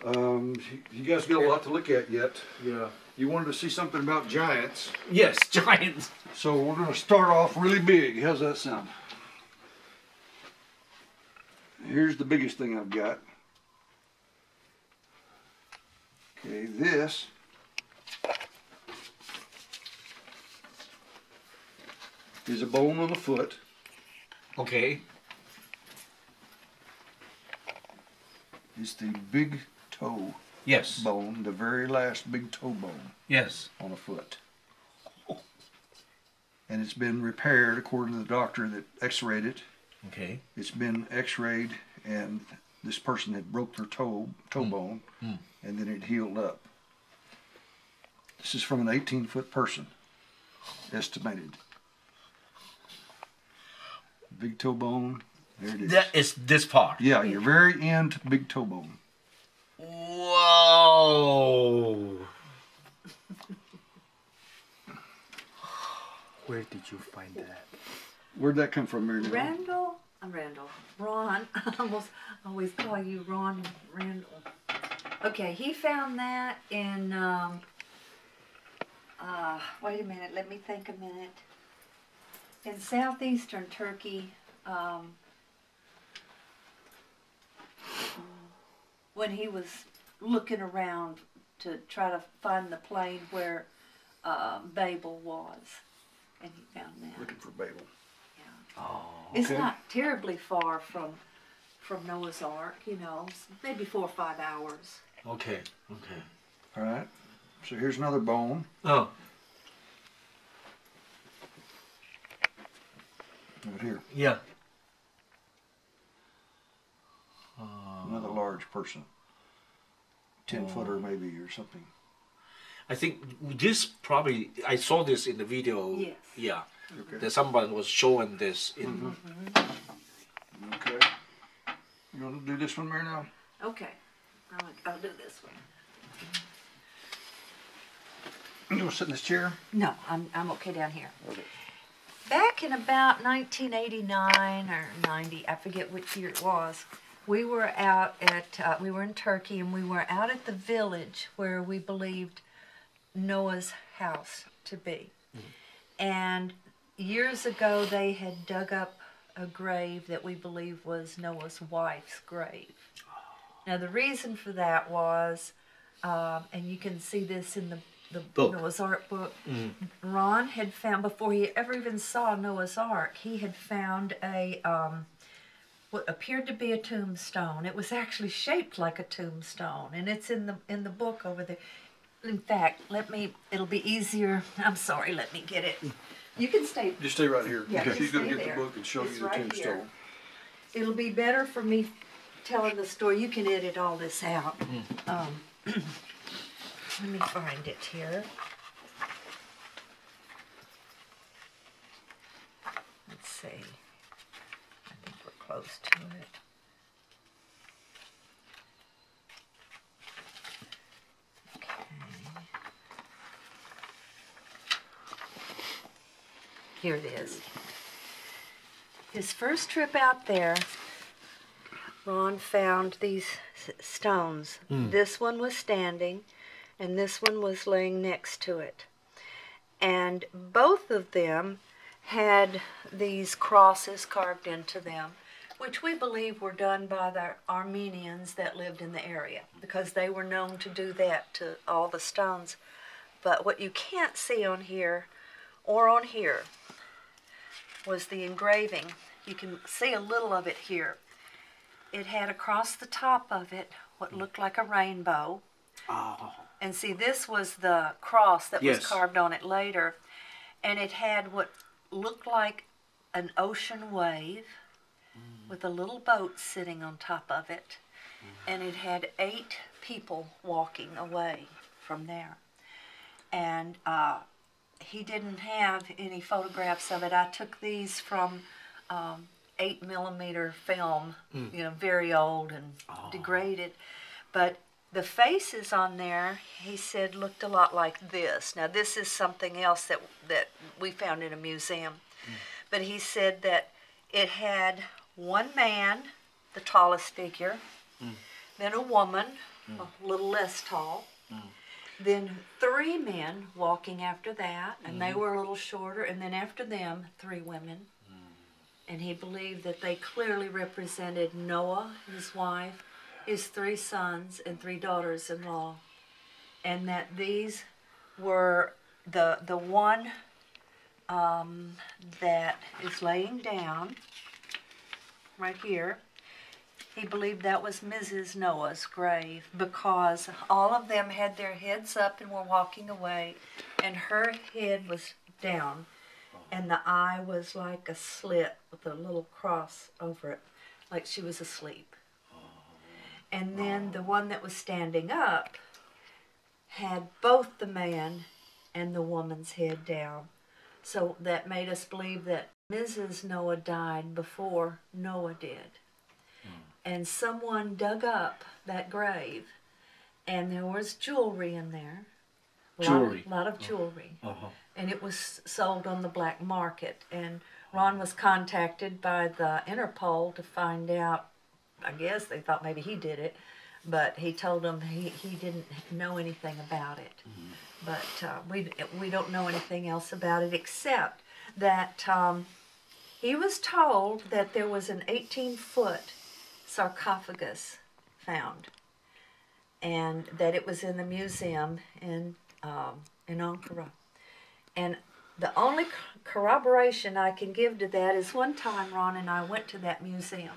You guys got a lot to look at yet. Yeah. You wanted to see something about giants. Yes, giants. So we're going to start off really big. How's that sound? Here's the biggest thing I've got. Okay, this is a bone on the foot. Okay. It's the big toe Yes. bone, the very last big toe bone Yes. on a foot. And it's been repaired according to the doctor that x-rayed it. Okay. It's been x-rayed and this person had broke their toe bone and then it healed up. This is from an 18-foot person, estimated. Big toe bone, there it is. That is this part. Yeah, your very end big toe bone. Whoa. Where did you find that? Where'd that come from, Mary? Randall? I'm Randall. Ron. I always call you Ron and Randall. Okay, he found that in, wait a minute, let me think a minute. In southeastern Turkey, when he was looking around to try to find the plain where Babel was, and he found that. Looking for Babel. Yeah. Oh. It's Okay. not terribly far from Noah's Ark, you know, maybe 4 or 5 hours. Okay. Okay. All right. So here's another bone. Oh. Right here. Yeah. Another large person. 10-footer maybe or something. I think this probably, I saw this in the video. Yes. Yeah. Okay. That someone was showing this in. Okay. You want to do this one, Mary, now? Okay, I'll do this one. You want to sit in this chair? No, I'm okay down here. Okay. Back in about 1989 or 90, I forget which year it was, we were out at, we were in Turkey, and we were out at the village where we believed Noah's house to be. And years ago, they had dug up a grave that we believe was Noah's wife's grave. Now, the reason for that was, and you can see this in the Book. Noah's Ark book, Ron had found, before he ever even saw Noah's Ark, he had found a, what appeared to be a tombstone. It was actually shaped like a tombstone, and it's in the book over there. In fact, it'll be easier. I'm sorry, let me get it. You can stay. Just stay right here. Yeah, Okay. just She's going to stay get there. the book and show It's you the right tombstone. here. It'll be better for me telling the story. You can edit all this out. Let me find it here. Let's see. I think we're close to it. Okay. Here it is. His first trip out there, Ron found these stones. This one was standing, and this one was laying next to it. And both of them had these crosses carved into them, which we believe were done by the Armenians that lived in the area, because they were known to do that to all the stones. But what you can't see on here, or on here, was the engraving. You can see a little of it here. It had across the top of it what looked like a rainbow. Oh. And see, this was the cross that Yes. was carved on it later. And it had what looked like an ocean wave with a little boat sitting on top of it. And it had 8 people walking away from there. And he didn't have any photographs of it. I took these from 8mm film, you know, very old and degraded. But the faces on there, he said, looked a lot like this. Now, this is something else that we found in a museum. But he said that it had one man, the tallest figure, then a woman, a little less tall. Then 3 men walking after that, and they were a little shorter, and then after them, 3 women. And he believed that they clearly represented Noah, his wife, his 3 sons, and 3 daughters-in-law. And that these were the one that is laying down right here. He believed that was Mrs. Noah's grave because all of them had their heads up and were walking away, and her head was down, and the eye was like a slit with a little cross over it, like she was asleep. And then the one that was standing up had both the man and the woman's head down. So that made us believe that Mrs. Noah died before Noah did. And someone dug up that grave, and there was jewelry in there. Jewelry. A lot of jewelry. And it was sold on the black market. And Ron was contacted by the Interpol to find out, I guess they thought maybe he did it, but he told them he didn't know anything about it. But we don't know anything else about it except that he was told that there was an 18-foot sarcophagus found, and that it was in the museum in Ankara. And the only corroboration I can give to that is one time Ron and I went to that museum.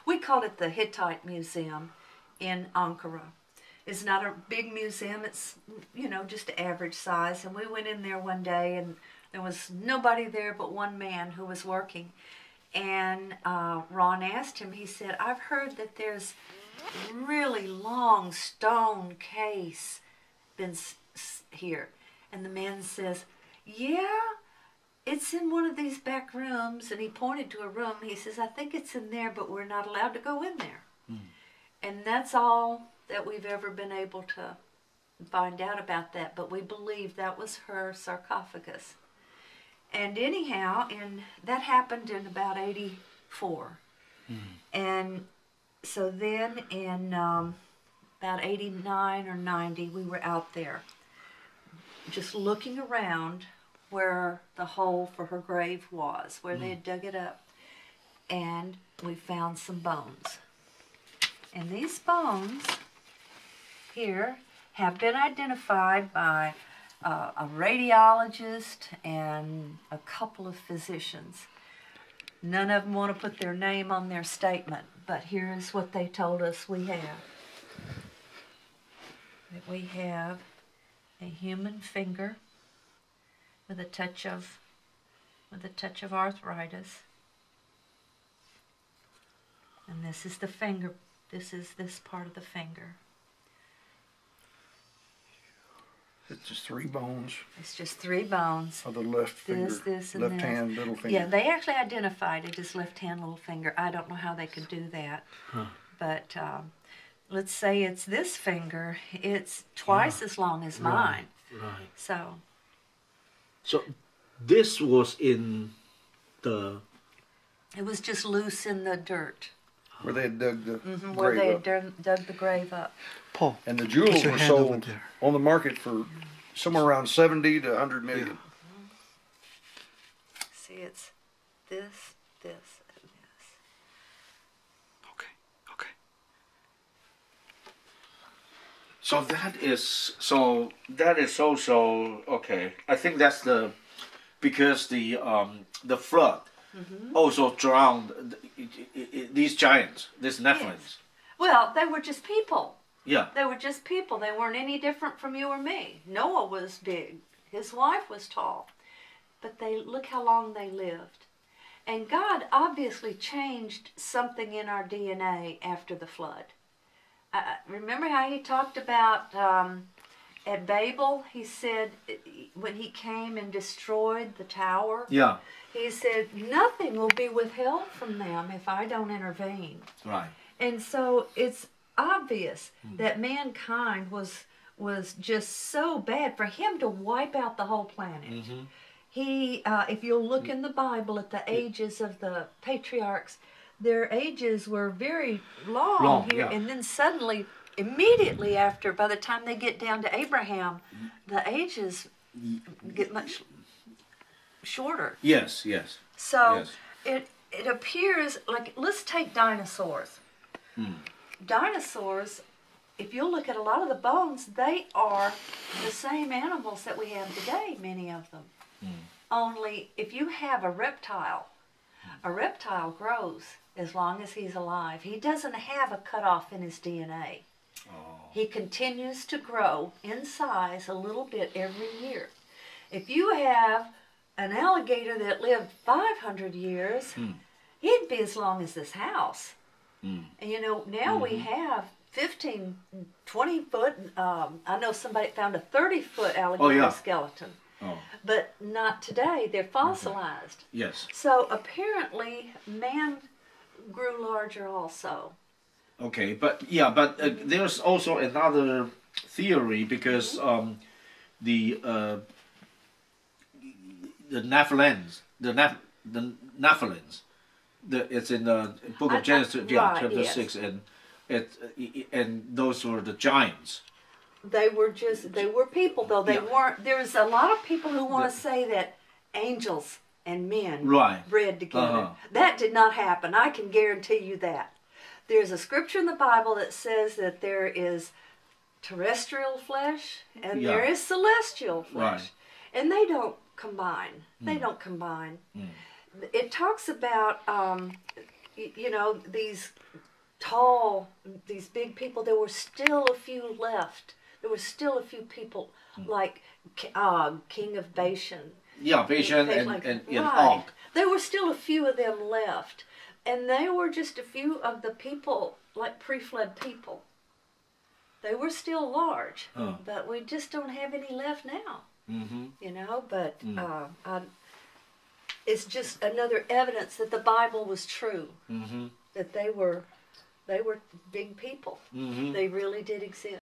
We called it the Hittite Museum in Ankara. It's not a big museum, it's, you know, just average size. And we went in there one day and there was nobody there but one man who was working. And Ron asked him, he said, I've heard that there's really long stone case been here. And the man says, yeah, it's in one of these back rooms. And he pointed to a room. He says, I think it's in there, but we're not allowed to go in there. And that's all that we've ever been able to find out about that. But we believe that was her sarcophagus. And anyhow, that happened in about 84. And so then in about 89 or 90, we were out there just looking around where the hole for her grave was, where they had dug it up. And we found some bones. And these bones here have been identified by a radiologist and a couple of physicians. None of them want to put their name on their statement, but here's what they told us we have. That we have a human finger with a touch of arthritis. And this is the finger. This is this part of the finger. It's just 3 bones It's just 3 bones. of the left finger, This, and left this. hand, little finger. Yeah, they actually identified it as left hand, little finger. I don't know how they could do that. But let's say it's this finger. It's twice as long as mine. Right. So this was in the... it was just loose in the dirt. Where they had dug the Where grave they up. had dug the grave up. Paul, And the put jewels your were hand over sold there. on the market for somewhere around 70 to 100 million. See, it's this, this, and this. Okay. So that is also okay. I think that's because the flood also drowned these giants, these Nephilims. Well, they were just people. Yeah. They were just people. They weren't any different from you or me. Noah was big. His wife was tall. But look how long they lived. And God obviously changed something in our DNA after the flood. Remember how he talked about at Babel? He said when he came and destroyed the tower, Yeah. he said, nothing will be withheld from them if I don't intervene. Right. And so it's obvious that mankind was just so bad for him to wipe out the whole planet. He, if you'll look in the Bible at the ages of the patriarchs, their ages were very long here, yeah. and then suddenly immediately after, by the time they get down to Abraham, the ages get much shorter. Yes, yes. So yes. it appears like, let's take dinosaurs. Dinosaurs, if you look at a lot of the bones, they are the same animals that we have today, many of them. Only if you have a reptile grows as long as he's alive. He doesn't have a cutoff in his DNA. He continues to grow in size a little bit every year. If you have an alligator that lived 500 years, he'd be as long as this house. And you know, now we have 15, 20 foot, I know somebody found a 30-foot alligator skeleton. But not today. They're fossilized. Yes. So apparently man grew larger also. Okay, but there's also another theory because the Nephilims, it's in the book of Genesis, chapter 6, and those were the giants. They were people though. They weren't. There's a lot of people who want to say that angels and men bred together. That did not happen. I can guarantee you that. There's a scripture in the Bible that says that there is terrestrial flesh and there is celestial flesh. And they don't combine. They don't combine. It talks about, you know, these tall, these big people. There were still a few left. There were still a few people like King of Bashan. Yeah, Bashan and Og. There were still a few of them left. And they were just a few of the people, like pre-flood people. They were still large, but we just don't have any left now. You know, but it's just another evidence that the Bible was true. That they were big people. They really did exist.